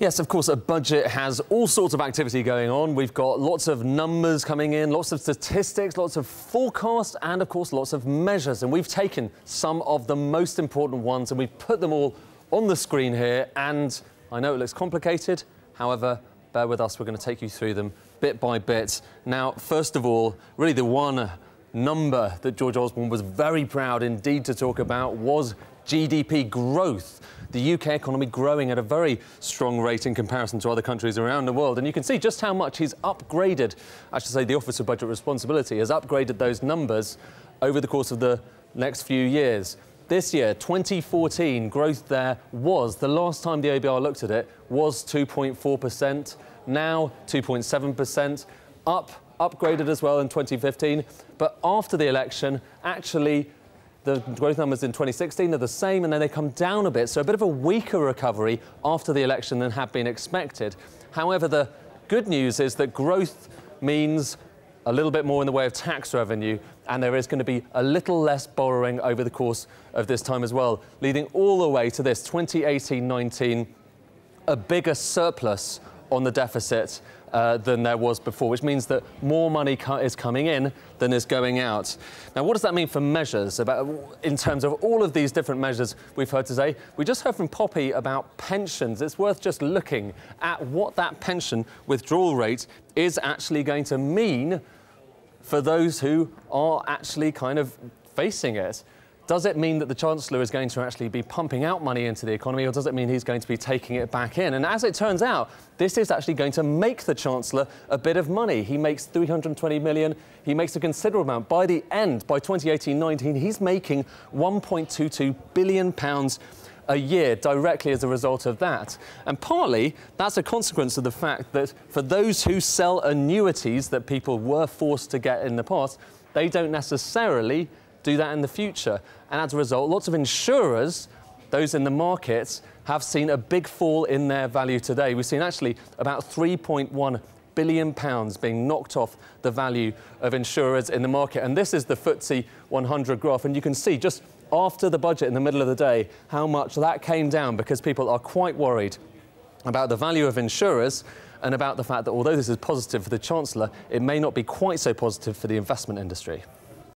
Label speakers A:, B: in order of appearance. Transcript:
A: Yes, of course, a budget has all sorts of activity going on. We've got lots of numbers coming in, lots of statistics, lots of forecasts, and of course, lots of measures. And we've taken some of the most important ones and we've put them all on the screen here. And I know it looks complicated. However, bear with us. We're going to take you through them bit by bit. Now, first of all, really the one number that George Osborne was very proud indeed to talk about was GDP growth. The UK economy growing at a very strong rate in comparison to other countries around the world. And you can see just how much he's upgraded, I should say the Office of Budget Responsibility has upgraded those numbers over the course of the next few years. This year, 2014, growth there was, the last time the OBR looked at it, was 2.4%, now 2.7%, upgraded as well in 2015. But after the election, actually, the growth numbers in 2016 are the same, and then they come down a bit, so a bit of a weaker recovery after the election than had been expected. However, the good news is that growth means a little bit more in the way of tax revenue, and there is going to be a little less borrowing over the course of this time as well, leading all the way to this 2018-19, a bigger surplus on the deficit than there was before, which means that more money is coming in than is going out. Now, what does that mean for measures? In terms of all of these different measures we've heard today, we just heard from Poppy about pensions. It's worth just looking at what that pension withdrawal rate is actually going to mean for those who are actually kind of facing it. Does it mean that the Chancellor is going to actually be pumping out money into the economy, or does it mean he's going to be taking it back in? And as it turns out, this is actually going to make the Chancellor a bit of money. He makes 320 million. He makes a considerable amount. By the end, by 2018-19, he's making £1.22 billion a year directly as a result of that. And partly, that's a consequence of the fact that for those who sell annuities that people were forced to get in the past, they don't necessarily do that in the future. And as a result, lots of insurers, those in the markets, have seen a big fall in their value today. We've seen actually about £3.1 billion being knocked off the value of insurers in the market. And this is the FTSE 100 graph. And you can see just after the budget in the middle of the day how much that came down, because people are quite worried about the value of insurers and about the fact that although this is positive for the Chancellor, it may not be quite so positive for the investment industry.